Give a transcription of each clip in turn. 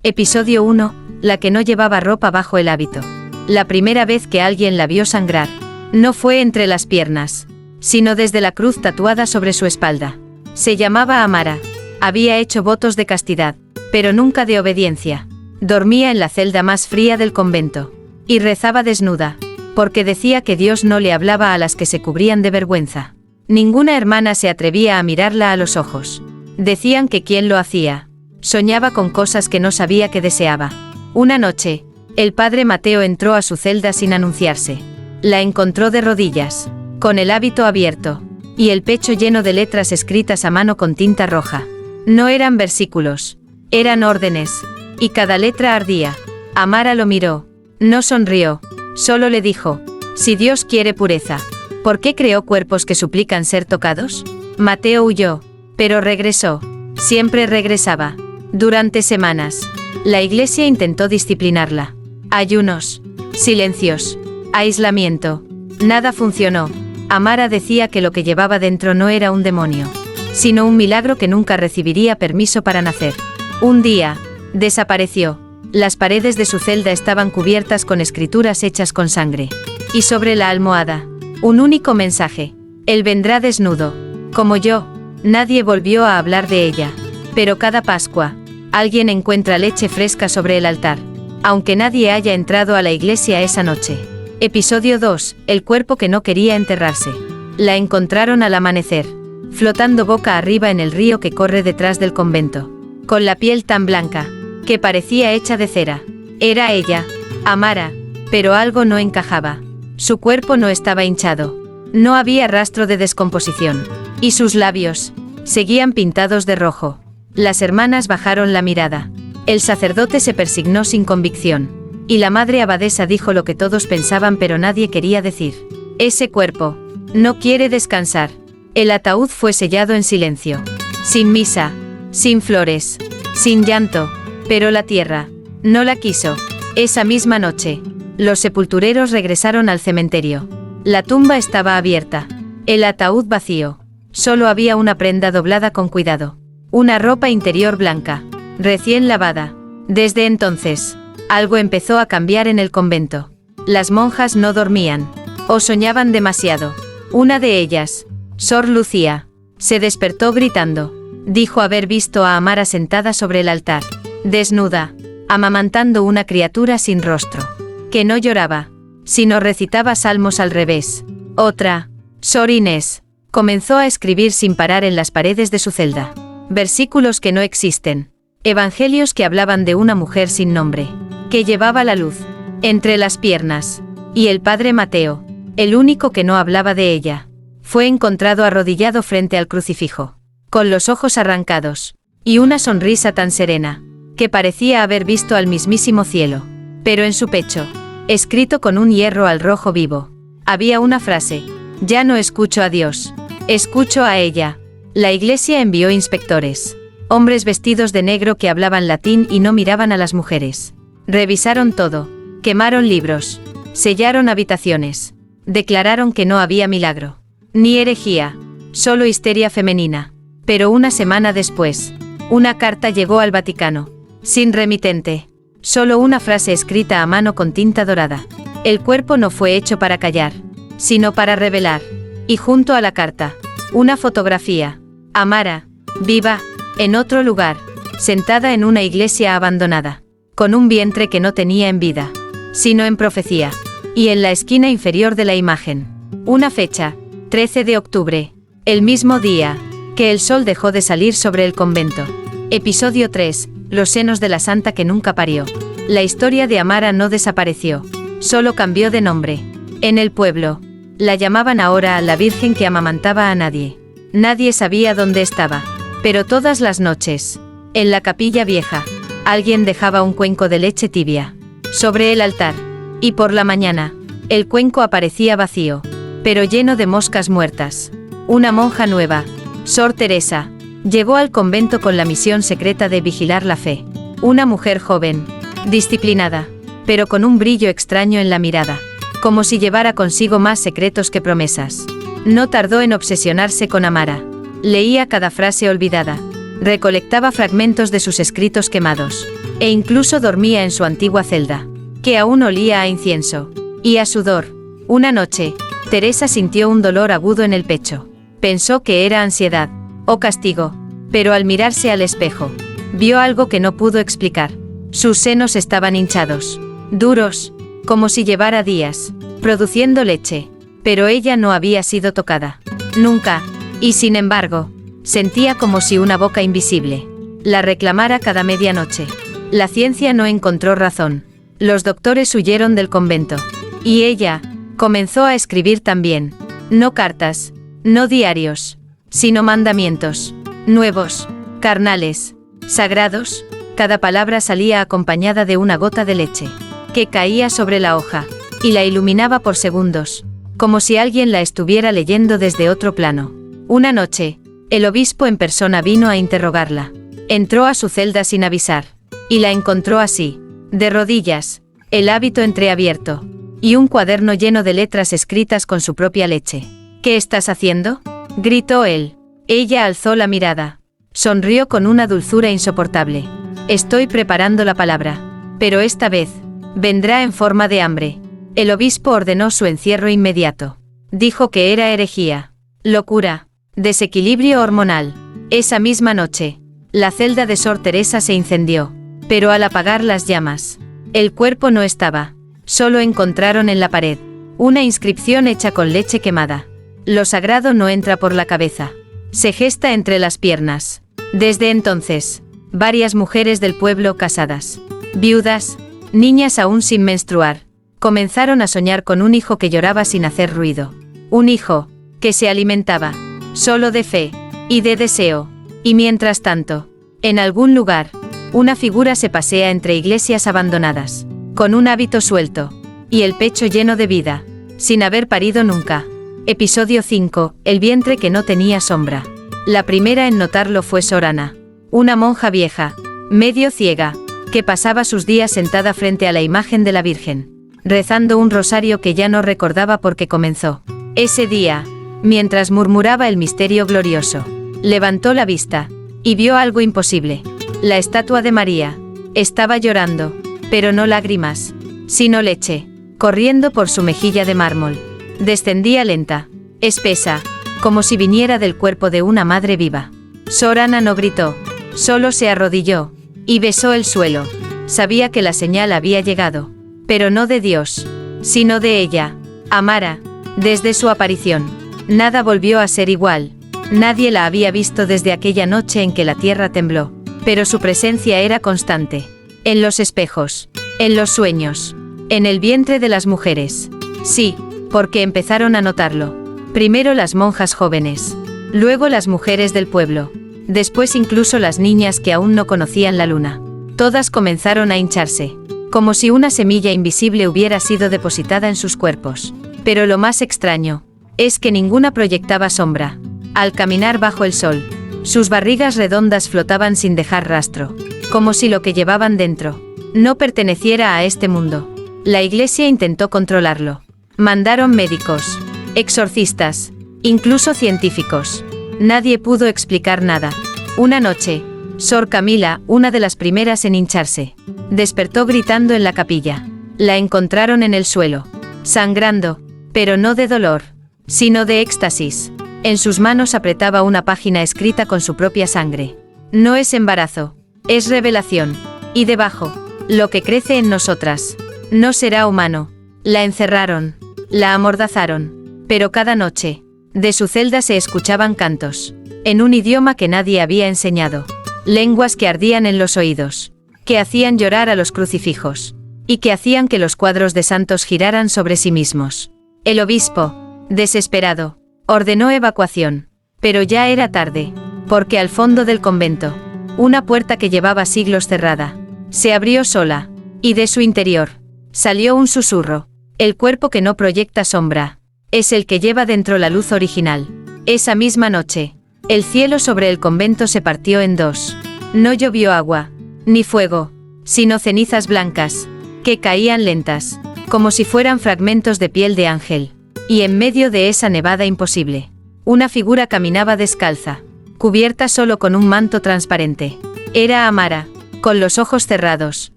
Episodio 1. La que no llevaba ropa bajo el hábito. La primera vez que alguien la vio sangrar, no fue entre las piernas, sino desde la cruz tatuada sobre su espalda. Se llamaba Amara. Había hecho votos de castidad, pero nunca de obediencia. Dormía en la celda más fría del convento. Y rezaba desnuda, porque decía que Dios no le hablaba a las que se cubrían de vergüenza. Ninguna hermana se atrevía a mirarla a los ojos. Decían que quien lo hacía, soñaba con cosas que no sabía que deseaba. Una noche, el padre Mateo entró a su celda sin anunciarse. La encontró de rodillas, con el hábito abierto, y el pecho lleno de letras escritas a mano con tinta roja. No eran versículos, eran órdenes, y cada letra ardía. Amara lo miró, no sonrió, solo le dijo: si Dios quiere pureza, ¿por qué creó cuerpos que suplican ser tocados? Mateo huyó, pero regresó, siempre regresaba. Durante semanas, la iglesia intentó disciplinarla. Ayunos, silencios, aislamiento. Nada funcionó. Amara decía que lo que llevaba dentro no era un demonio, sino un milagro que nunca recibiría permiso para nacer. Un día, desapareció. Las paredes de su celda estaban cubiertas con escrituras hechas con sangre. Y sobre la almohada, un único mensaje: Él vendrá desnudo, como yo. Nadie volvió a hablar de ella. Pero cada Pascua, alguien encuentra leche fresca sobre el altar, aunque nadie haya entrado a la iglesia esa noche. Episodio 2. El cuerpo que no quería enterrarse. La encontraron al amanecer, flotando boca arriba en el río que corre detrás del convento, con la piel tan blanca, que parecía hecha de cera. Era ella, Amara, pero algo no encajaba. Su cuerpo no estaba hinchado, no había rastro de descomposición, y sus labios seguían pintados de rojo. Las hermanas bajaron la mirada. El sacerdote se persignó sin convicción, y la madre abadesa dijo lo que todos pensaban pero nadie quería decir: ese cuerpo no quiere descansar. El ataúd fue sellado en silencio, sin misa, sin flores, sin llanto, pero la tierra no la quiso. Esa misma noche, los sepultureros regresaron al cementerio. La tumba estaba abierta, el ataúd vacío. Solo había una prenda doblada con cuidado. Una ropa interior blanca, recién lavada. Desde entonces, algo empezó a cambiar en el convento. Las monjas no dormían, o soñaban demasiado. Una de ellas, Sor Lucía, se despertó gritando. Dijo haber visto a Amara sentada sobre el altar, desnuda, amamantando una criatura sin rostro, que no lloraba, sino recitaba salmos al revés. Otra, Sor Inés, comenzó a escribir sin parar en las paredes de su celda. Versículos que no existen. Evangelios que hablaban de una mujer sin nombre, que llevaba la luz entre las piernas. Y el padre Mateo, el único que no hablaba de ella, fue encontrado arrodillado frente al crucifijo, con los ojos arrancados, y una sonrisa tan serena, que parecía haber visto al mismísimo cielo. Pero en su pecho, escrito con un hierro al rojo vivo, había una frase: ya no escucho a Dios, escucho a ella. La iglesia envió inspectores, hombres vestidos de negro que hablaban latín y no miraban a las mujeres. Revisaron todo, quemaron libros, sellaron habitaciones, declararon que no había milagro, ni herejía, solo histeria femenina. Pero una semana después, una carta llegó al Vaticano, sin remitente, solo una frase escrita a mano con tinta dorada: el cuerpo no fue hecho para callar, sino para revelar. Y junto a la carta, una fotografía: Amara, viva, en otro lugar, sentada en una iglesia abandonada, con un vientre que no tenía en vida, sino en profecía. Y en la esquina inferior de la imagen, una fecha: 13 de octubre, el mismo día que el sol dejó de salir sobre el convento. Episodio 3. Los senos de la santa que nunca parió. La historia de Amara no desapareció, solo cambió de nombre. En el pueblo, la llamaban ahora la Virgen que amamantaba a nadie. Nadie sabía dónde estaba, pero todas las noches, en la capilla vieja, alguien dejaba un cuenco de leche tibia sobre el altar, y por la mañana, el cuenco aparecía vacío, pero lleno de moscas muertas. Una monja nueva, Sor Teresa, llegó al convento con la misión secreta de vigilar la fe. Una mujer joven, disciplinada, pero con un brillo extraño en la mirada, como si llevara consigo más secretos que promesas. No tardó en obsesionarse con Amara. Leía cada frase olvidada, recolectaba fragmentos de sus escritos quemados, e incluso dormía en su antigua celda, que aún olía a incienso y a sudor. Una noche, Teresa sintió un dolor agudo en el pecho. Pensó que era ansiedad o castigo, pero al mirarse al espejo, vio algo que no pudo explicar. Sus senos estaban hinchados, duros, como si llevara días produciendo leche, pero ella no había sido tocada nunca, y sin embargo, sentía como si una boca invisible la reclamara cada medianoche. La ciencia no encontró razón. Los doctores huyeron del convento, y ella comenzó a escribir también. No cartas, no diarios, sino mandamientos, nuevos, carnales, sagrados. Cada palabra salía acompañada de una gota de leche, que caía sobre la hoja, y la iluminaba por segundos, como si alguien la estuviera leyendo desde otro plano. Una noche, el obispo en persona vino a interrogarla. Entró a su celda sin avisar, y la encontró así, de rodillas, el hábito entreabierto, y un cuaderno lleno de letras escritas con su propia leche. «¿Qué estás haciendo?», gritó él. Ella alzó la mirada. Sonrió con una dulzura insoportable. «Estoy preparando la palabra, pero esta vez vendrá en forma de hambre». El obispo ordenó su encierro inmediato. Dijo que era herejía, locura, desequilibrio hormonal. Esa misma noche, la celda de Sor Teresa se incendió, pero al apagar las llamas, el cuerpo no estaba. Solo encontraron en la pared una inscripción hecha con leche quemada. Lo sagrado no entra por la cabeza, se gesta entre las piernas. Desde entonces, varias mujeres del pueblo casadas, viudas, niñas aún sin menstruar, comenzaron a soñar con un hijo que lloraba sin hacer ruido. Un hijo que se alimentaba solo de fe y de deseo. Y mientras tanto, en algún lugar, una figura se pasea entre iglesias abandonadas, con un hábito suelto y el pecho lleno de vida, sin haber parido nunca. Episodio 5. El vientre que no tenía sombra. La primera en notarlo fue Sor Ana, una monja vieja, medio ciega, que pasaba sus días sentada frente a la imagen de la Virgen, rezando un rosario que ya no recordaba porque comenzó. Ese día, mientras murmuraba el misterio glorioso, levantó la vista y vio algo imposible. La estatua de María estaba llorando, pero no lágrimas, sino leche, corriendo por su mejilla de mármol. Descendía lenta, espesa, como si viniera del cuerpo de una madre viva. Sor Ana no gritó, solo se arrodilló y besó el suelo. Sabía que la señal había llegado, pero no de Dios, sino de ella, Amara. Desde su aparición, nada volvió a ser igual. Nadie la había visto desde aquella noche en que la tierra tembló, pero su presencia era constante. En los espejos, en los sueños, en el vientre de las mujeres. Sí, porque empezaron a notarlo. Primero las monjas jóvenes, luego las mujeres del pueblo, después incluso las niñas que aún no conocían la luna. Todas comenzaron a hincharse, como si una semilla invisible hubiera sido depositada en sus cuerpos. Pero lo más extraño es que ninguna proyectaba sombra. Al caminar bajo el sol, sus barrigas redondas flotaban sin dejar rastro, como si lo que llevaban dentro no perteneciera a este mundo. La iglesia intentó controlarlo. Mandaron médicos, exorcistas, incluso científicos. Nadie pudo explicar nada. Una noche, Sor Camila, una de las primeras en hincharse, despertó gritando en la capilla. La encontraron en el suelo, sangrando, pero no de dolor, sino de éxtasis. En sus manos apretaba una página escrita con su propia sangre. No es embarazo, es revelación. Y debajo, lo que crece en nosotras no será humano. La encerraron, la amordazaron, pero cada noche, de su celda se escuchaban cantos, en un idioma que nadie había enseñado, lenguas que ardían en los oídos, que hacían llorar a los crucifijos, y que hacían que los cuadros de santos giraran sobre sí mismos. El obispo, desesperado, ordenó evacuación, pero ya era tarde, porque al fondo del convento, una puerta que llevaba siglos cerrada, se abrió sola, y de su interior, salió un susurro. El cuerpo que no proyecta sombra, es el que lleva dentro la luz original. Esa misma noche, el cielo sobre el convento se partió en dos. No llovió agua, ni fuego, sino cenizas blancas, que caían lentas, como si fueran fragmentos de piel de ángel. Y en medio de esa nevada imposible, una figura caminaba descalza, cubierta solo con un manto transparente. Era Amara, con los ojos cerrados,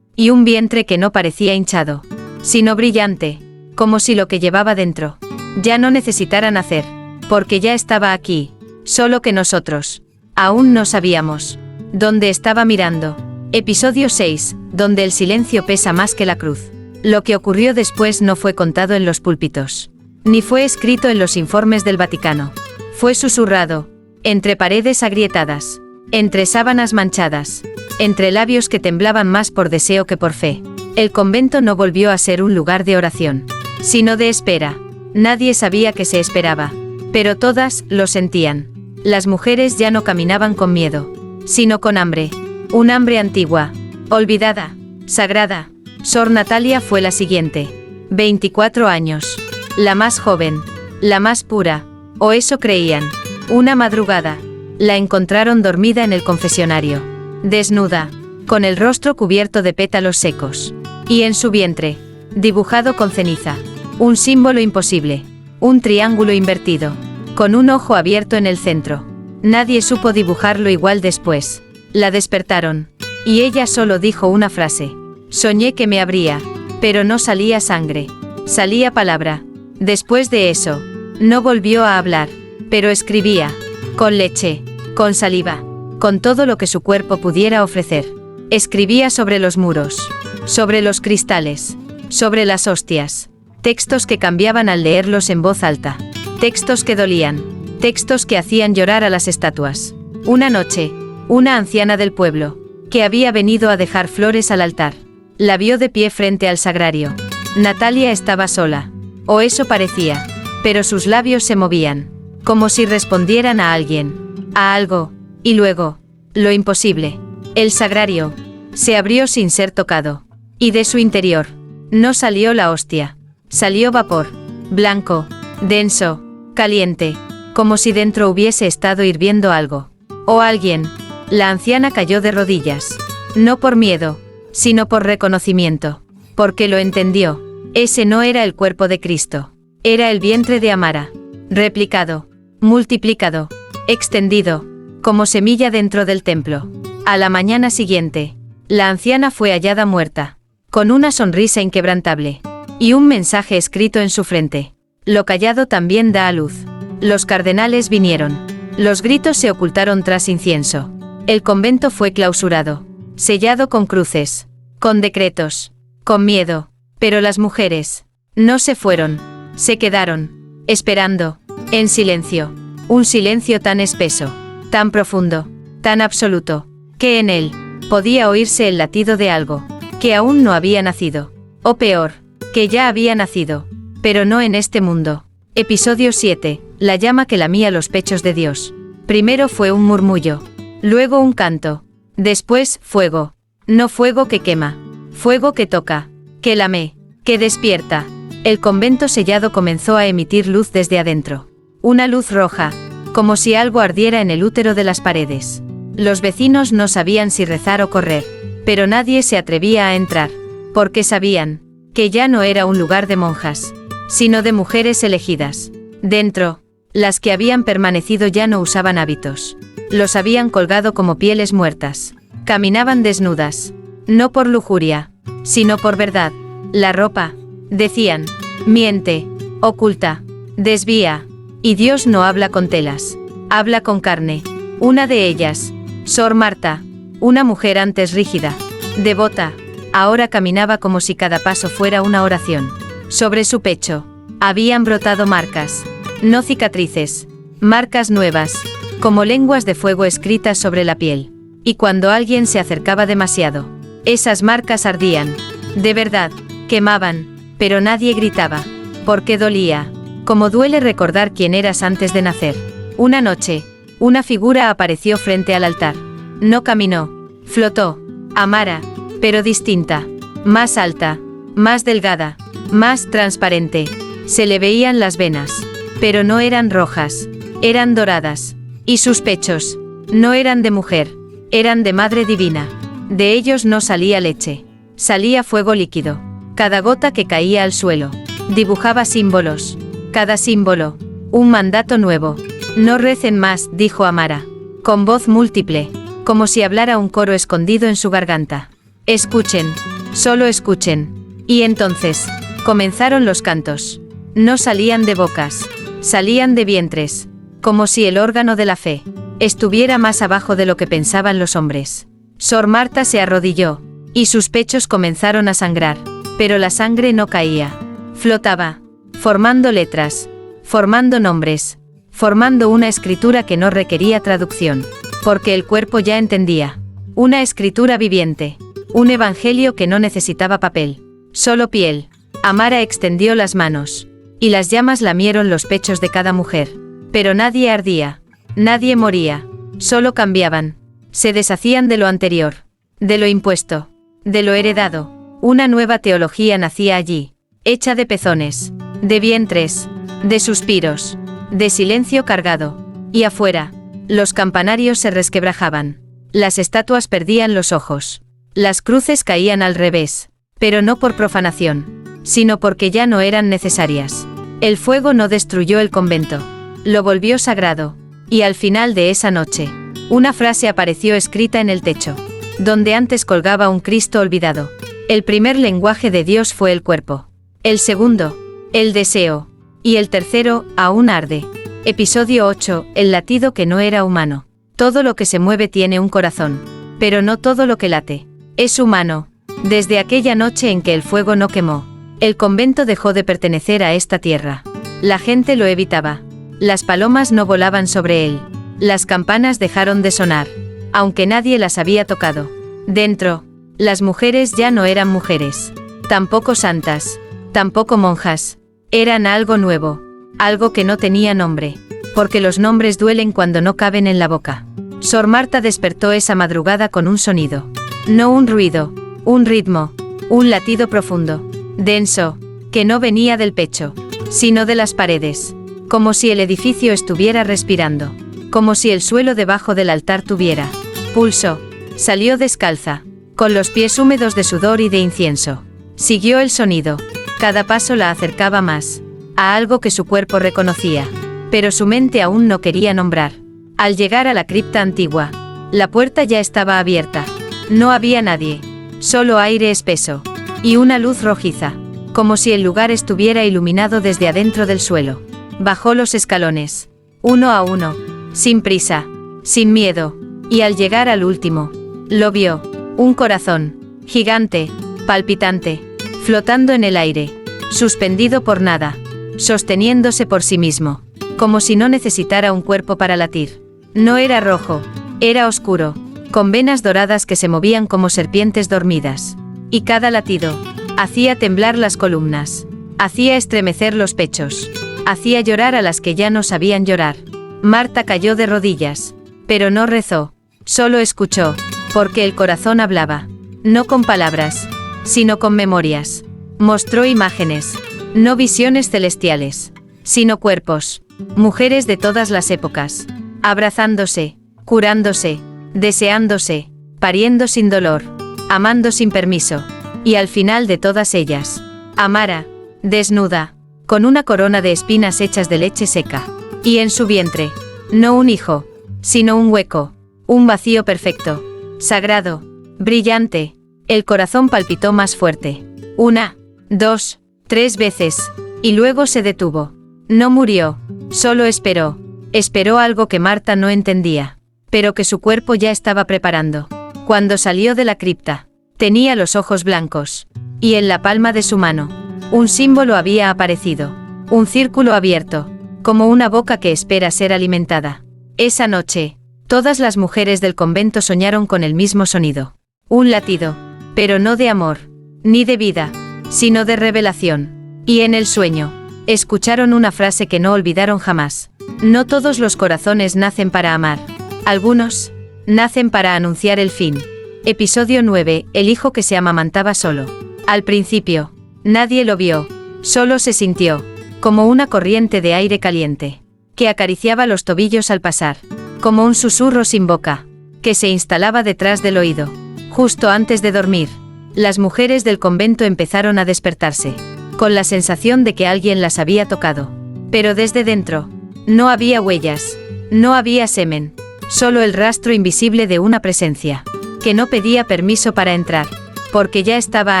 y un vientre que no parecía hinchado, sino brillante, como si lo que llevaba dentro ya no necesitara nacer, porque ya estaba aquí, solo que nosotros aún no sabíamos dónde estaba mirando. Episodio 6, donde el silencio pesa más que la cruz. Lo que ocurrió después no fue contado en los púlpitos, ni fue escrito en los informes del Vaticano. Fue susurrado, entre paredes agrietadas, entre sábanas manchadas, entre labios que temblaban más por deseo que por fe. El convento no volvió a ser un lugar de oración, sino de espera. Nadie sabía qué se esperaba, pero todas lo sentían. Las mujeres ya no caminaban con miedo, sino con hambre. Un hambre antigua, olvidada, sagrada. Sor Natalia fue la siguiente. 24 años. La más joven, la más pura, o eso creían. Una madrugada, la encontraron dormida en el confesionario, desnuda, con el rostro cubierto de pétalos secos, y en su vientre, dibujado con ceniza, un símbolo imposible, un triángulo invertido, con un ojo abierto en el centro. Nadie supo dibujarlo igual después. La despertaron, y ella solo dijo una frase. Soñé que me abría, pero no salía sangre, salía palabra. Después de eso, no volvió a hablar, pero escribía, con leche, con saliva, con todo lo que su cuerpo pudiera ofrecer. Escribía sobre los muros, sobre los cristales, sobre las hostias, textos que cambiaban al leerlos en voz alta, textos que dolían, textos que hacían llorar a las estatuas. Una noche, una anciana del pueblo, que había venido a dejar flores al altar, la vio de pie frente al sagrario. Natalia estaba sola, o eso parecía, pero sus labios se movían, como si respondieran a alguien, a algo, y luego, lo imposible. El sagrario se abrió sin ser tocado, y de su interior no salió la hostia, salió vapor, blanco, denso, caliente, como si dentro hubiese estado hirviendo algo, o alguien. La anciana cayó de rodillas, no por miedo, sino por reconocimiento, porque lo entendió. Ese no era el cuerpo de Cristo, era el vientre de Amara, replicado, multiplicado, extendido, como semilla dentro del templo. A la mañana siguiente, la anciana fue hallada muerta, con una sonrisa inquebrantable, y un mensaje escrito en su frente. Lo callado también da a luz. Los cardenales vinieron. Los gritos se ocultaron tras incienso. El convento fue clausurado, sellado con cruces, con decretos, con miedo, pero las mujeres no se fueron, se quedaron, esperando, en silencio, un silencio tan espeso, tan profundo, tan absoluto, que en él podía oírse el latido de algo que aún no había nacido, o peor, que ya había nacido, pero no en este mundo. Episodio 7, la llama que lamía los pechos de Dios. Primero fue un murmullo, luego un canto, después fuego, no fuego que quema, fuego que toca, que lame, que despierta. El convento sellado comenzó a emitir luz desde adentro, una luz roja, como si algo ardiera en el útero de las paredes. Los vecinos no sabían si rezar o correr, pero nadie se atrevía a entrar, porque sabían que ya no era un lugar de monjas, sino de mujeres elegidas. Dentro, las que habían permanecido ya no usaban hábitos, los habían colgado como pieles muertas. Caminaban desnudas, no por lujuria, sino por verdad. La ropa, decían, miente, oculta, desvía, y Dios no habla con telas, habla con carne. Una de ellas, Sor Marta, una mujer antes rígida, devota, ahora caminaba como si cada paso fuera una oración. Sobre su pecho habían brotado marcas, no cicatrices, marcas nuevas, como lenguas de fuego escritas sobre la piel. Y cuando alguien se acercaba demasiado, esas marcas ardían, de verdad, quemaban, pero nadie gritaba, porque dolía, como duele recordar quién eras antes de nacer. Una noche, una figura apareció frente al altar. No caminó, flotó, Amara, pero distinta, más alta, más delgada, más transparente. Se le veían las venas, pero no eran rojas, eran doradas, y sus pechos no eran de mujer, eran de Madre Divina. De ellos no salía leche, salía fuego líquido. Cada gota que caía al suelo dibujaba símbolos, cada símbolo, un mandato nuevo. No recen más, dijo Amara. con voz múltiple, como si hablara un coro escondido en su garganta. Escuchen, solo escuchen. Y entonces, comenzaron los cantos. No salían de bocas, salían de vientres, como si el órgano de la fe estuviera más abajo de lo que pensaban los hombres. Sor Marta se arrodilló, y sus pechos comenzaron a sangrar, pero la sangre no caía. Flotaba, formando letras, formando nombres, formando una escritura que no requería traducción, porque el cuerpo ya entendía. Una escritura viviente, un evangelio que no necesitaba papel, solo piel. Amara extendió las manos, y las llamas lamieron los pechos de cada mujer. Pero nadie ardía, nadie moría, solo cambiaban. Se deshacían de lo anterior, de lo impuesto, de lo heredado. Una nueva teología nacía allí, hecha de pezones, de vientres, de suspiros, de silencio cargado. Y afuera, los campanarios se resquebrajaban, las estatuas perdían los ojos, las cruces caían al revés, pero no por profanación, sino porque ya no eran necesarias. El fuego no destruyó el convento, lo volvió sagrado, y al final de esa noche, una frase apareció escrita en el techo, donde antes colgaba un Cristo olvidado. El primer lenguaje de Dios fue el cuerpo. El segundo, el deseo. Y el tercero, aún arde. Episodio 8, el latido que no era humano. Todo lo que se mueve tiene un corazón, pero no todo lo que late es humano. Desde aquella noche en que el fuego no quemó, el convento dejó de pertenecer a esta tierra. La gente lo evitaba. Las palomas no volaban sobre él. Las campanas dejaron de sonar, aunque nadie las había tocado. Dentro, las mujeres ya no eran mujeres, tampoco santas, tampoco monjas. Eran algo nuevo, algo que no tenía nombre, porque los nombres duelen cuando no caben en la boca. Sor Marta despertó esa madrugada con un sonido. No un ruido, un ritmo, un latido profundo, denso, que no venía del pecho, sino de las paredes, como si el edificio estuviera respirando, como si el suelo debajo del altar tuviera pulso. Salió descalza, con los pies húmedos de sudor y de incienso. Siguió el sonido. Cada paso la acercaba más a algo que su cuerpo reconocía, pero su mente aún no quería nombrar. Al llegar a la cripta antigua, la puerta ya estaba abierta. No había nadie, solo aire espeso, y una luz rojiza, como si el lugar estuviera iluminado desde adentro del suelo. Bajó los escalones, uno a uno, sin prisa, sin miedo, y al llegar al último, lo vio, un corazón, gigante, palpitante, flotando en el aire, suspendido por nada, sosteniéndose por sí mismo, como si no necesitara un cuerpo para latir. No era rojo, era oscuro, con venas doradas que se movían como serpientes dormidas. Y cada latido hacía temblar las columnas, hacía estremecer los pechos, hacía llorar a las que ya no sabían llorar. Marta cayó de rodillas, pero no rezó, solo escuchó, porque el corazón hablaba, no con palabras, sino con memorias. Mostró imágenes, no visiones celestiales, sino cuerpos, mujeres de todas las épocas, abrazándose, curándose, deseándose, pariendo sin dolor, amando sin permiso, y al final de todas ellas, Amara, desnuda, con una corona de espinas hechas de leche seca, y en su vientre, no un hijo, sino un hueco, un vacío perfecto, sagrado, brillante. El corazón palpitó más fuerte. 1, 2, 3 veces, y luego se detuvo. No murió, solo esperó. Esperó algo que Marta no entendía, pero que su cuerpo ya estaba preparando. Cuando salió de la cripta, tenía los ojos blancos, y en la palma de su mano, un símbolo había aparecido, un círculo abierto, como una boca que espera ser alimentada. Esa noche, todas las mujeres del convento soñaron con el mismo sonido. Un latido, pero no de amor, ni de vida, sino de revelación. Y en el sueño, escucharon una frase que no olvidaron jamás. No todos los corazones nacen para amar. Algunos nacen para anunciar el fin. Episodio 9, el hijo que se amamantaba solo. Al principio, nadie lo vio, solo se sintió, como una corriente de aire caliente, que acariciaba los tobillos al pasar, como un susurro sin boca, que se instalaba detrás del oído. Justo antes de dormir, las mujeres del convento empezaron a despertarse, con la sensación de que alguien las había tocado. Pero desde dentro, no había huellas, no había semen, solo el rastro invisible de una presencia, que no pedía permiso para entrar, porque ya estaba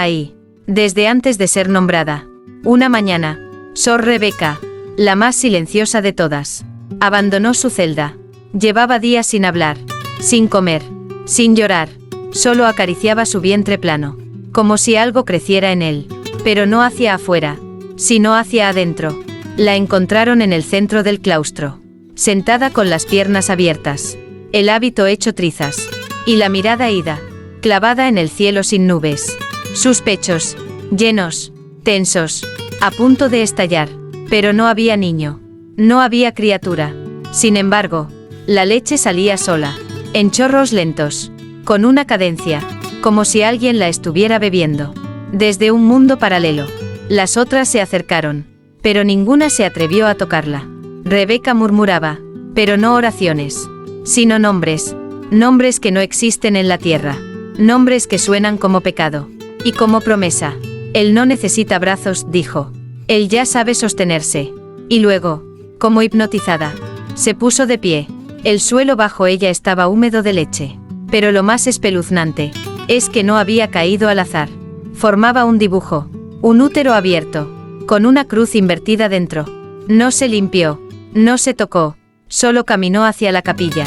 ahí, desde antes de ser nombrada. Una mañana, Sor Rebeca, la más silenciosa de todas, abandonó su celda. Llevaba días sin hablar, sin comer, sin llorar, solo acariciaba su vientre plano, como si algo creciera en él, pero no hacia afuera, sino hacia adentro. La encontraron en el centro del claustro, sentada con las piernas abiertas, el hábito hecho trizas, y la mirada ida, clavada en el cielo sin nubes. Sus pechos, llenos, tensos, a punto de estallar, pero no había niño, no había criatura. Sin embargo, la leche salía sola, en chorros lentos, con una cadencia, como si alguien la estuviera bebiendo. Desde un mundo paralelo, las otras se acercaron, pero ninguna se atrevió a tocarla. Rebeca murmuraba, pero no oraciones, sino nombres, nombres que no existen en la tierra, nombres que suenan como pecado, y como promesa. Él no necesita brazos, dijo. Él ya sabe sostenerse. Y luego, como hipnotizada, se puso de pie. El suelo bajo ella estaba húmedo de leche. Pero lo más espeluznante es que no había caído al azar. Formaba un dibujo, un útero abierto, con una cruz invertida dentro. No se limpió, no se tocó, solo caminó hacia la capilla,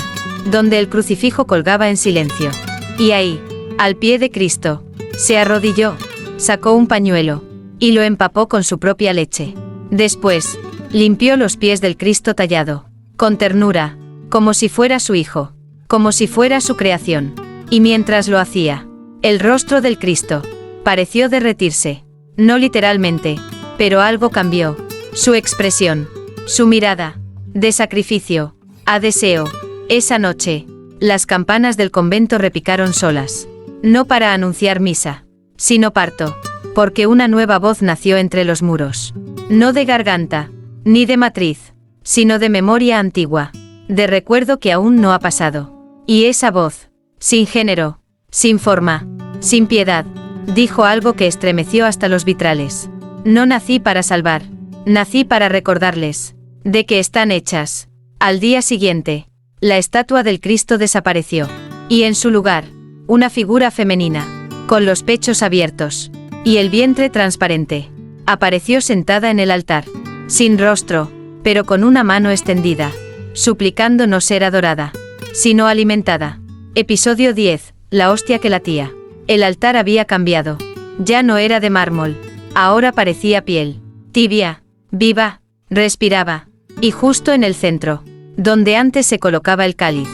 donde el crucifijo colgaba en silencio. Y ahí, al pie de Cristo, se arrodilló, sacó un pañuelo, y lo empapó con su propia leche. Después, limpió los pies del Cristo tallado, con ternura, como si fuera su hijo, como si fuera su creación. Y mientras lo hacía, el rostro del Cristo pareció derretirse, no literalmente, pero algo cambió, su expresión, su mirada, de sacrificio, a deseo. Esa noche, las campanas del convento repicaron solas, no para anunciar misa, sino parto, porque una nueva voz nació entre los muros, no de garganta, ni de matriz, sino de memoria antigua, de recuerdo que aún no ha pasado. Y esa voz, sin género, sin forma, sin piedad, dijo algo que estremeció hasta los vitrales. No nací para salvar, nací para recordarles, de que están hechas. Al día siguiente, la estatua del Cristo desapareció, y en su lugar, una figura femenina, con los pechos abiertos, y el vientre transparente, apareció sentada en el altar, sin rostro, pero con una mano extendida, suplicando no ser adorada, sino alimentada. Episodio 10, la hostia que latía. El altar había cambiado. Ya no era de mármol, ahora parecía piel, tibia, viva, respiraba, y justo en el centro, donde antes se colocaba el cáliz,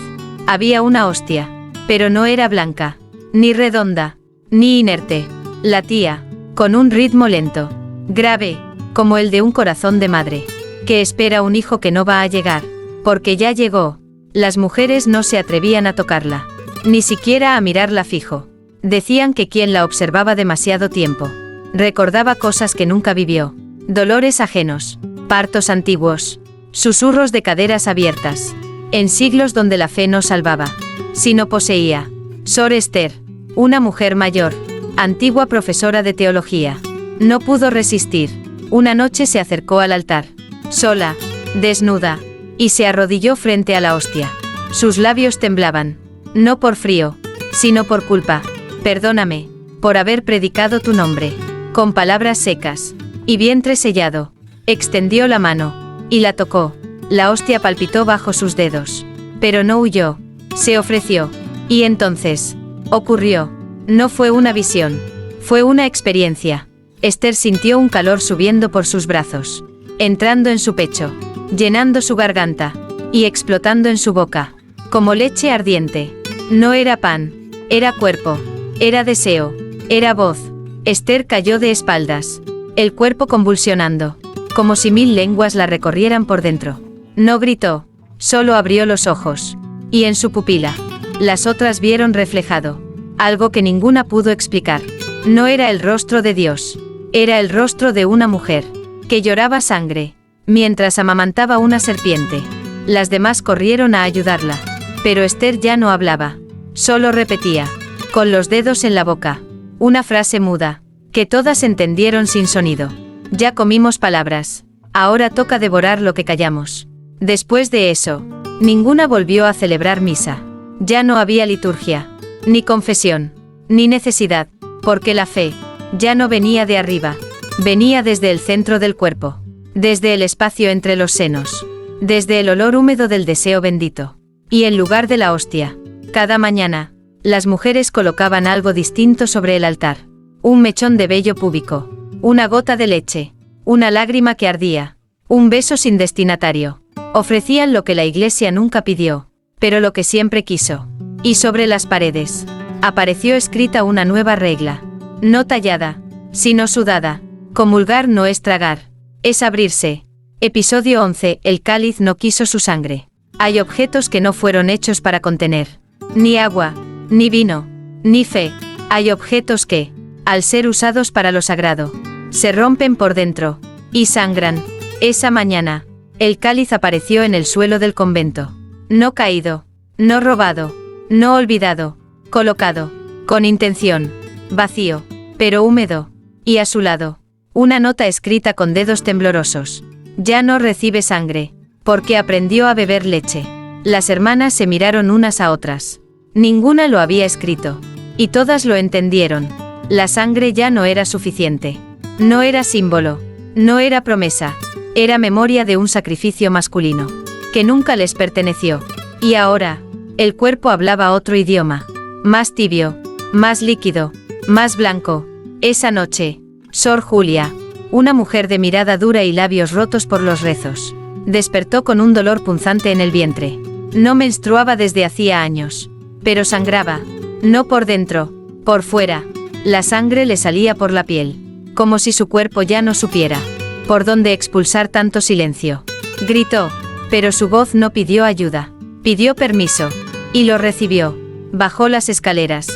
había una hostia, pero no era blanca, ni redonda, ni inerte. Latía, con un ritmo lento, grave, como el de un corazón de madre, que espera un hijo que no va a llegar, porque ya llegó. Las mujeres no se atrevían a tocarla, ni siquiera a mirarla fijo. Decían que quien la observaba demasiado tiempo, recordaba cosas que nunca vivió, dolores ajenos, partos antiguos, susurros de caderas abiertas, en siglos donde la fe no salvaba, sino poseía. Sor Esther, una mujer mayor, antigua profesora de teología, no pudo resistir. Una noche se acercó al altar, sola, desnuda, y se arrodilló frente a la hostia. Sus labios temblaban, no por frío, sino por culpa. Perdóname, por haber predicado tu nombre, con palabras secas, y vientre sellado. Extendió la mano, y la tocó. La hostia palpitó bajo sus dedos, pero no huyó, se ofreció. Y entonces, ocurrió. No fue una visión, fue una experiencia. Esther sintió un calor subiendo por sus brazos, entrando en su pecho, llenando su garganta, y explotando en su boca, como leche ardiente. No era pan, era cuerpo, era deseo, era voz. Esther cayó de espaldas, el cuerpo convulsionando, como si 1000 lenguas la recorrieran por dentro. No gritó, solo abrió los ojos, y en su pupila, las otras vieron reflejado algo que ninguna pudo explicar. No era el rostro de Dios, era el rostro de una mujer, que lloraba sangre, mientras amamantaba una serpiente. Las demás corrieron a ayudarla, pero Esther ya no hablaba, solo repetía, con los dedos en la boca, una frase muda, que todas entendieron sin sonido. Ya comimos palabras, ahora toca devorar lo que callamos. Después de eso, Ninguna volvió a celebrar misa. Ya no había liturgia, ni confesión, ni necesidad, porque la fe ya no venía de arriba, venía desde el centro del cuerpo, desde el espacio entre los senos, desde el olor húmedo del deseo bendito. Y en lugar de la hostia, cada mañana, las mujeres colocaban algo distinto sobre el altar. Un mechón de vello púbico, una gota de leche, una lágrima que ardía, un beso sin destinatario. Ofrecían lo que la Iglesia nunca pidió, pero lo que siempre quiso. Y sobre las paredes apareció escrita una nueva regla, no tallada, sino sudada. Comulgar no es tragar, es abrirse. Episodio 11. El cáliz no quiso su sangre. Hay objetos que no fueron hechos para contener ni agua, ni vino, ni fe. Hay objetos que, al ser usados para lo sagrado, se rompen por dentro y sangran. Esa mañana, el cáliz apareció en el suelo del convento. No caído, no robado, no olvidado, colocado, con intención, vacío, pero húmedo, y a su lado, una nota escrita con dedos temblorosos. Ya no recibe sangre, porque aprendió a beber leche. Las hermanas se miraron unas a otras. Ninguna lo había escrito, y todas lo entendieron. La sangre ya no era suficiente. No era símbolo, no era promesa, era memoria de un sacrificio masculino, que nunca les perteneció. Y ahora, el cuerpo hablaba otro idioma, más tibio, más líquido, más blanco. Esa noche, Sor Julia, una mujer de mirada dura y labios rotos por los rezos, despertó con un dolor punzante en el vientre. No menstruaba desde hacía años, pero sangraba, no por dentro, por fuera. La sangre le salía por la piel, como si su cuerpo ya no supiera por dónde expulsar tanto silencio. Gritó, pero su voz no pidió ayuda, pidió permiso, y lo recibió. Bajó las escaleras,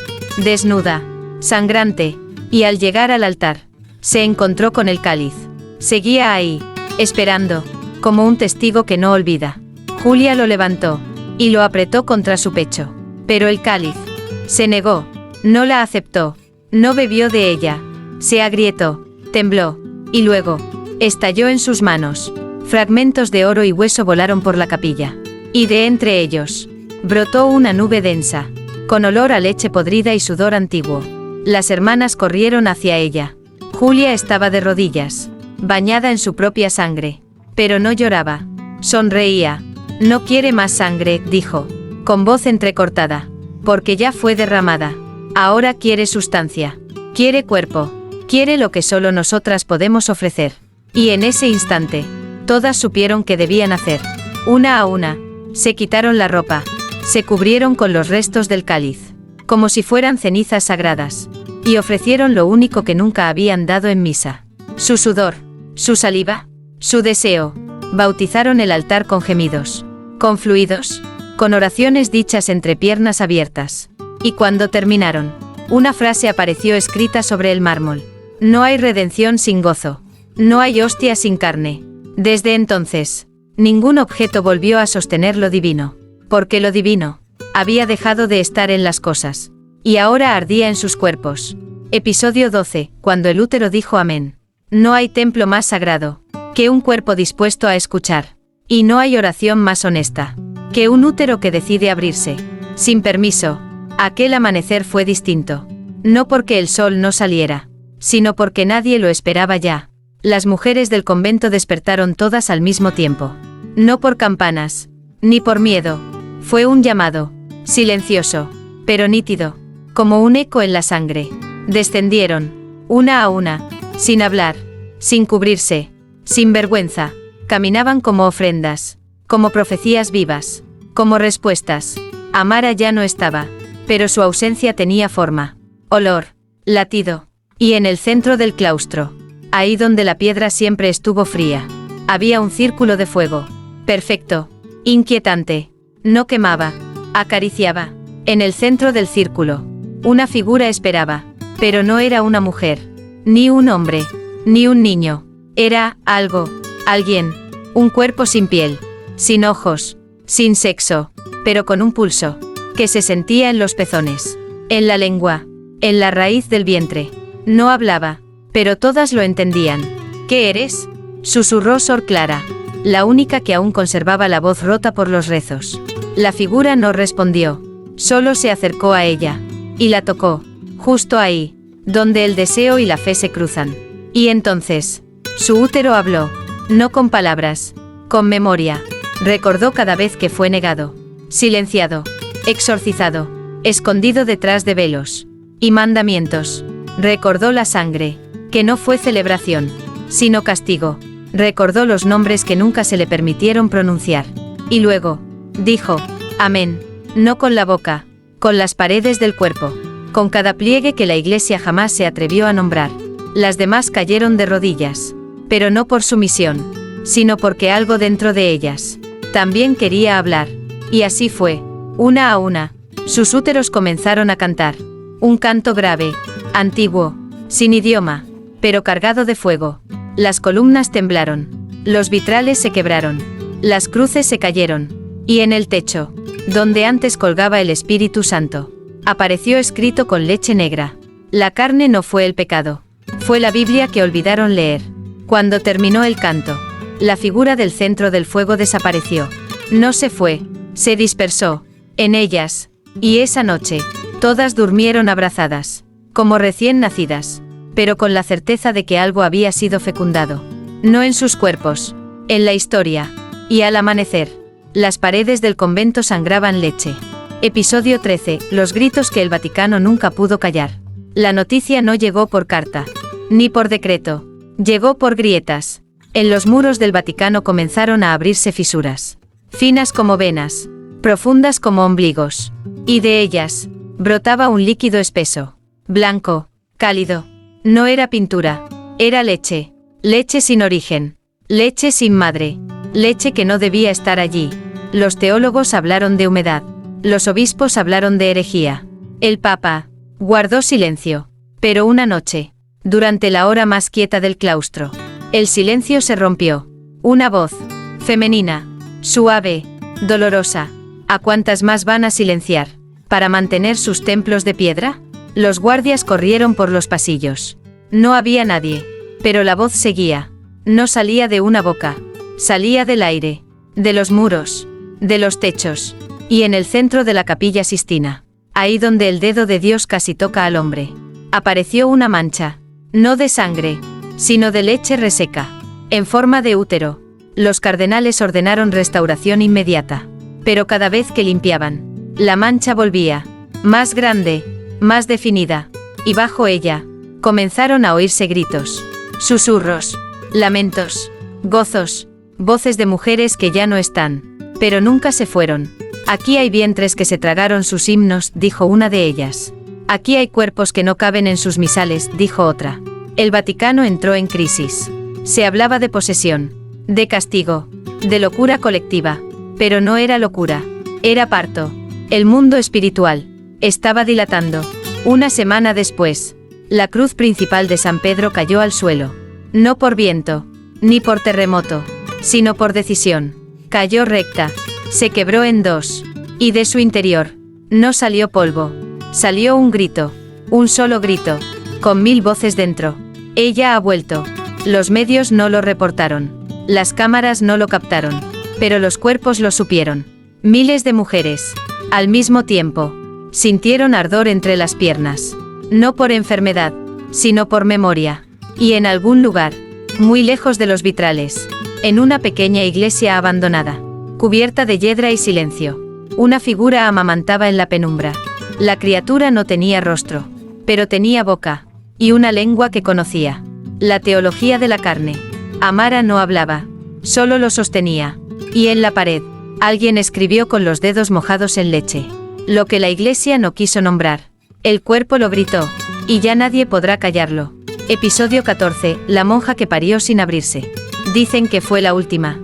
desnuda, sangrante, y al llegar al altar, se encontró con el cáliz. Seguía ahí, esperando, como un testigo que no olvida. Julia lo levantó, y lo apretó contra su pecho. Pero el cáliz se negó, no la aceptó, no bebió de ella, se agrietó, tembló, y luego, estalló en sus manos. Fragmentos de oro y hueso volaron por la capilla, y de entre ellos, brotó una nube densa, con olor a leche podrida y sudor antiguo. Las hermanas corrieron hacia ella. Julia estaba de rodillas, bañada en su propia sangre, pero no lloraba, sonreía. No quiere más sangre, dijo, con voz entrecortada, porque ya fue derramada. Ahora quiere sustancia, quiere cuerpo, quiere lo que solo nosotras podemos ofrecer. Y en ese instante, todas supieron qué debían hacer. Una a una, se quitaron la ropa, se cubrieron con los restos del cáliz, como si fueran cenizas sagradas, y ofrecieron lo único que nunca habían dado en misa: su sudor, su saliva, su deseo. Bautizaron el altar con gemidos, con fluidos, con oraciones dichas entre piernas abiertas. Y cuando terminaron, una frase apareció escrita sobre el mármol: no hay redención sin gozo, no hay hostia sin carne. Desde entonces, ningún objeto volvió a sostener lo divino, porque lo divino había dejado de estar en las cosas, y ahora ardía en sus cuerpos. Episodio 12. Cuando el útero dijo amén. No hay templo más sagrado que un cuerpo dispuesto a escuchar, y no hay oración más honesta que un útero que decide abrirse, sin permiso. Aquel amanecer fue distinto, no porque el sol no saliera, sino porque nadie lo esperaba ya. Las mujeres del convento despertaron todas al mismo tiempo, no por campanas, ni por miedo. Fue un llamado, silencioso, pero nítido, como un eco en la sangre. Descendieron, una a una, sin hablar, sin cubrirse, sin vergüenza. Caminaban como ofrendas, como profecías vivas, como respuestas. Amara ya no estaba, pero su ausencia tenía forma, olor, latido. Y en el centro del claustro, ahí donde la piedra siempre estuvo fría, había un círculo de fuego, perfecto, inquietante. No quemaba, acariciaba. En el centro del círculo, una figura esperaba, pero no era una mujer, ni un hombre, ni un niño. Era algo, alguien, un cuerpo sin piel, sin ojos, sin sexo, pero con un pulso, que se sentía en los pezones, en la lengua, en la raíz del vientre. No hablaba, pero todas lo entendían. ¿Qué eres?, susurró Sor Clara. la única que aún conservaba la voz rota por los rezos. La figura no respondió, solo se acercó a ella, y la tocó, justo ahí, donde el deseo y la fe se cruzan. Y entonces, su útero habló, no con palabras, con memoria. Recordó cada vez que fue negado, silenciado, exorcizado, escondido detrás de velos y mandamientos. Recordó la sangre, que no fue celebración, sino castigo. Recordó los nombres que nunca se le permitieron pronunciar. Y luego, dijo, amén, no con la boca, con las paredes del cuerpo, con cada pliegue que la Iglesia jamás se atrevió a nombrar. Las demás cayeron de rodillas, pero no por sumisión, sino porque algo dentro de ellas también quería hablar. Y así fue, una a una, sus úteros comenzaron a cantar, un canto grave, antiguo, sin idioma, pero cargado de fuego. Las columnas temblaron, los vitrales se quebraron, las cruces se cayeron, y en el techo, donde antes colgaba el Espíritu Santo, apareció escrito con leche negra: la carne no fue el pecado, fue la Biblia que olvidaron leer. Cuando terminó el canto, la figura del centro del fuego desapareció. No se fue, se dispersó en ellas, y esa noche, todas durmieron abrazadas, como recién nacidas, pero con la certeza de que algo había sido fecundado. No en sus cuerpos, en la historia. Y al amanecer, las paredes del convento sangraban leche. Episodio 13. Los gritos que el Vaticano nunca pudo callar. La noticia no llegó por carta, ni por decreto. Llegó por grietas. En los muros del Vaticano comenzaron a abrirse fisuras, finas como venas, profundas como ombligos. Y de ellas, brotaba un líquido espeso, blanco, cálido. No era pintura, era leche. Leche sin origen, leche sin madre, leche que no debía estar allí. Los teólogos hablaron de humedad, los obispos hablaron de herejía. El Papa guardó silencio. Pero una noche, durante la hora más quieta del claustro, el silencio se rompió. Una voz, femenina, suave, dolorosa. ¿A cuántas más van a silenciar, para mantener sus templos de piedra? Los guardias corrieron por los pasillos. No había nadie, pero la voz seguía. No salía de una boca, salía del aire, de los muros, de los techos, y en el centro de la Capilla Sistina, ahí donde el dedo de Dios casi toca al hombre, apareció una mancha, no de sangre, sino de leche reseca, en forma de útero. Los cardenales ordenaron restauración inmediata, pero cada vez que limpiaban, la mancha volvía, más grande, más definida, y bajo ella, comenzaron a oírse gritos, susurros, lamentos, gozos, voces de mujeres que ya no están, pero nunca se fueron. Aquí hay vientres que se tragaron sus himnos, dijo una de ellas. Aquí hay cuerpos que no caben en sus misales, dijo otra. El Vaticano entró en crisis. Se hablaba de posesión, de castigo, de locura colectiva, pero no era locura, era parto. El mundo espiritual estaba dilatando. Una semana después, la cruz principal de San Pedro cayó al suelo. No por viento, ni por terremoto, sino por decisión. Cayó recta, se quebró en dos, y de su interior no salió polvo, salió un grito, un solo grito, con 1000 voces dentro. Ella ha vuelto. Los medios no lo reportaron, las cámaras no lo captaron, pero los cuerpos lo supieron. Miles de mujeres, al mismo tiempo, sintieron ardor entre las piernas, no por enfermedad, sino por memoria. Y en algún lugar, muy lejos de los vitrales, en una pequeña iglesia abandonada, cubierta de hiedra y silencio, una figura amamantaba en la penumbra. La criatura no tenía rostro, pero tenía boca, y una lengua que conocía. La teología de la carne. Amara no hablaba, solo lo sostenía. Y en la pared, alguien escribió con los dedos mojados en leche, lo que la iglesia no quiso nombrar. El cuerpo lo gritó, y ya nadie podrá callarlo. Episodio 14. La monja que parió sin abrirse. Dicen que fue la última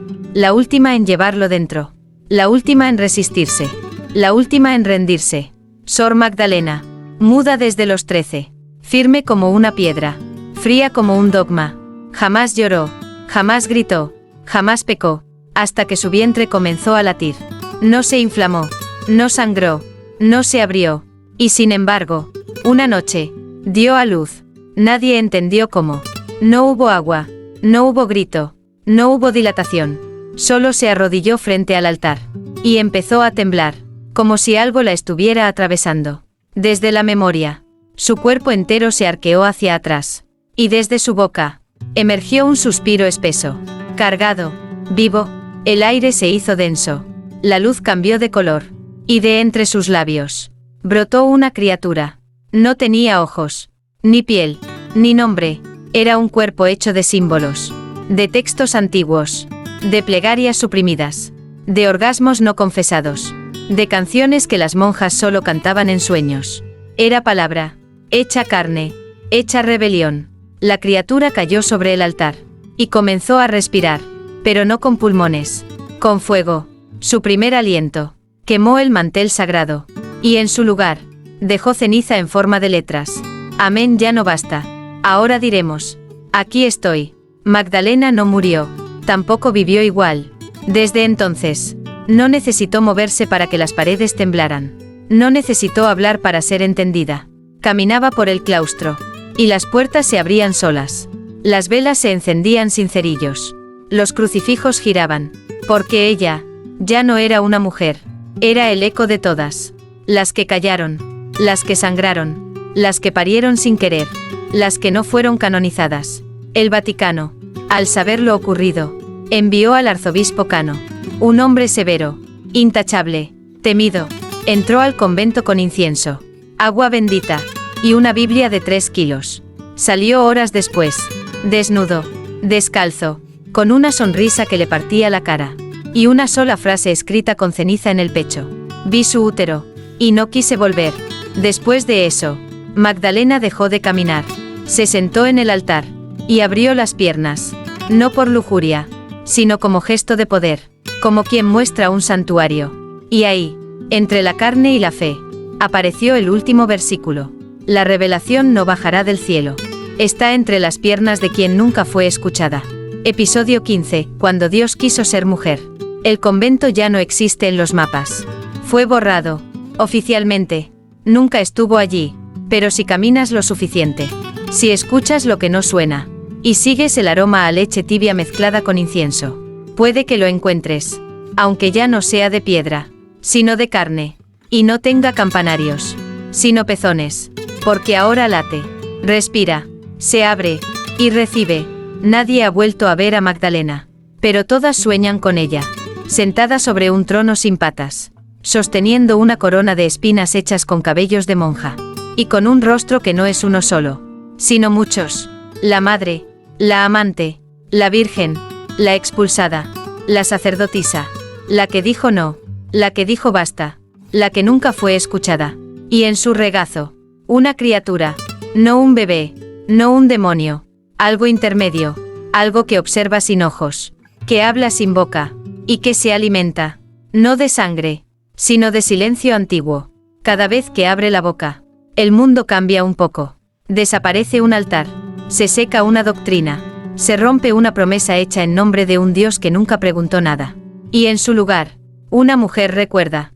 en llevarlo dentro, la última en resistirse, la última en rendirse. Sor Magdalena, muda desde los 13, firme como una piedra, fría como un dogma, jamás lloró, jamás gritó, jamás pecó, hasta que su vientre comenzó a latir. No se inflamó, no sangró, no se abrió, y sin embargo, una noche, dio a luz. Nadie entendió cómo. No hubo agua, no hubo grito, no hubo dilatación. Solo se arrodilló frente al altar. Y empezó a temblar, como si algo la estuviera atravesando. Desde la memoria, su cuerpo entero se arqueó hacia atrás. Y desde su boca, emergió un suspiro espeso. Cargado, vivo, el aire se hizo denso. La luz cambió de color. Y de entre sus labios, brotó una criatura. No tenía ojos, ni piel, ni nombre. Era un cuerpo hecho de símbolos, de textos antiguos, de plegarias suprimidas, de orgasmos no confesados, de canciones que las monjas solo cantaban en sueños. Era palabra, hecha carne, hecha rebelión. La criatura cayó sobre el altar, y comenzó a respirar, pero no con pulmones, con fuego. Su primer aliento quemó el mantel sagrado, y en su lugar, dejó ceniza en forma de letras. Amén, ya no basta. Ahora diremos, aquí estoy. Magdalena no murió, tampoco vivió igual. Desde entonces, no necesitó moverse para que las paredes temblaran. No necesitó hablar para ser entendida. Caminaba por el claustro, y las puertas se abrían solas. Las velas se encendían sin cerillos. Los crucifijos giraban, porque ella ya no era una mujer, era el eco de todas. Las que callaron, las que sangraron, las que parieron sin querer, las que no fueron canonizadas. El Vaticano, al saber lo ocurrido, envió al arzobispo Cano, un hombre severo, intachable, temido. Entró al convento con incienso, agua bendita, y una Biblia de 3 kilos. Salió horas después, desnudo, descalzo, con una sonrisa que le partía la cara, y una sola frase escrita con ceniza en el pecho. Vi su útero, y no quise volver. Después de eso, Magdalena dejó de caminar, se sentó en el altar, y abrió las piernas, no por lujuria, sino como gesto de poder, como quien muestra un santuario. Y ahí, entre la carne y la fe, apareció el último versículo. La revelación no bajará del cielo. Está entre las piernas de quien nunca fue escuchada. Episodio 15, cuando Dios quiso ser mujer. El convento ya no existe en los mapas. Fue borrado. Oficialmente. Nunca estuvo allí. Pero si caminas lo suficiente, si escuchas lo que no suena, y sigues el aroma a leche tibia mezclada con incienso, puede que lo encuentres, aunque ya no sea de piedra, sino de carne, y no tenga campanarios, sino pezones, porque ahora late, respira, se abre, y recibe. Nadie ha vuelto a ver a Magdalena, pero todas sueñan con ella, sentada sobre un trono sin patas, sosteniendo una corona de espinas hechas con cabellos de monja, y con un rostro que no es uno solo, sino muchos. La madre, la amante, la virgen, la expulsada, la sacerdotisa, la que dijo no, la que dijo basta, la que nunca fue escuchada, y en su regazo, una criatura, no un bebé, no un demonio, algo intermedio, algo que observa sin ojos, que habla sin boca, y que se alimenta, no de sangre, sino de silencio antiguo. Cada vez que abre la boca, el mundo cambia un poco. Desaparece un altar, se seca una doctrina, se rompe una promesa hecha en nombre de un Dios que nunca preguntó nada. Y en su lugar, una mujer recuerda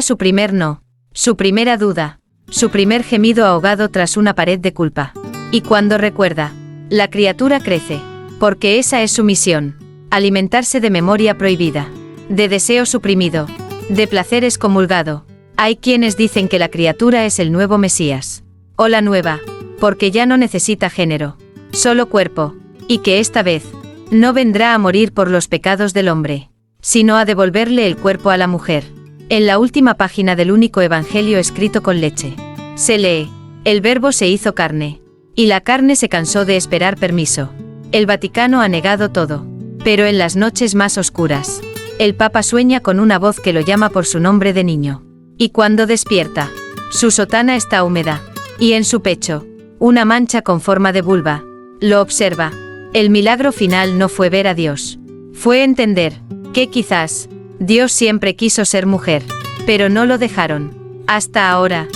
su primer no, su primera duda, su primer gemido ahogado tras una pared de culpa. Y cuando recuerda, la criatura crece, porque esa es su misión, alimentarse de memoria prohibida, de deseo suprimido, de placer excomulgado. Hay quienes dicen que la criatura es el nuevo Mesías, o la nueva, porque ya no necesita género, solo cuerpo, y que esta vez, no vendrá a morir por los pecados del hombre, sino a devolverle el cuerpo a la mujer. En la última página del único evangelio escrito con leche, se lee, el Verbo se hizo carne, y la carne se cansó de esperar permiso. El Vaticano ha negado todo, pero en las noches más oscuras, el Papa sueña con una voz que lo llama por su nombre de niño. Y cuando despierta, su sotana está húmeda, y en su pecho, una mancha con forma de vulva. Lo observa. El milagro final no fue ver a Dios. Fue entender que quizás Dios siempre quiso ser mujer, pero no lo dejaron. Hasta ahora,